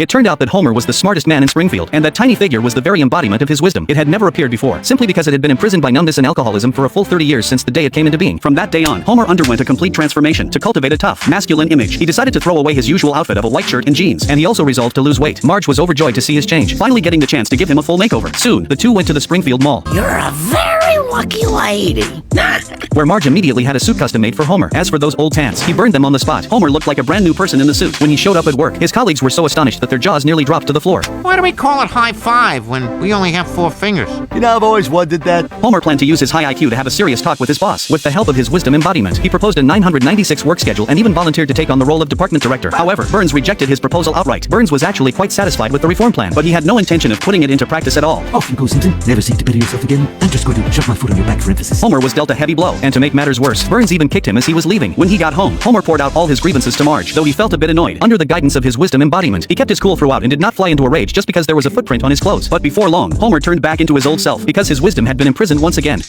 It turned out that Homer was the smartest man in Springfield, and that tiny figure was the very embodiment of his wisdom. It had never appeared before, simply because it had been imprisoned by numbness and alcoholism for a full 30 years since the day it came into being. From that day on, Homer underwent a complete transformation to cultivate a tough, masculine image. He decided to throw away his usual outfit of a white shirt and jeans, and he also resolved to lose weight. Marge was overjoyed to see his change, finally getting the chance to give him a full makeover. Soon, the two went to the Springfield Mall, You're a very lucky lady. where Marge immediately had a suit custom made for Homer. As for those old pants, he burned them on the spot. Homer looked like a brand new person in the suit. When he showed up at work, his colleagues were so astonished that their jaws nearly dropped to the floor. Why do we call it high five when we only have 4 fingers? You know, I've always wondered that. Homer planned to use his high IQ to have a serious talk with his boss. With the help of his wisdom embodiment, he proposed a 996 work schedule and even volunteered to take on the role of department director. However, Burns rejected his proposal outright. Burns was actually quite satisfied with the reform plan, but he had no intention of putting it into practice at all. Off you go, Simpson. Never seek to better yourself again. I'm just going to shove my foot on your back for emphasis. Homer was dealt a heavy blow, and to make matters worse, Burns even kicked him as he was leaving. When he got home, Homer poured out all his grievances to Marge, though he felt a bit annoyed. Under the guidance of his wisdom embodiment, he kept his cool throughout and did not fly into a rage just because there was a footprint on his clothes. But before long, Homer turned back into his old self because his wisdom had been imprisoned once again.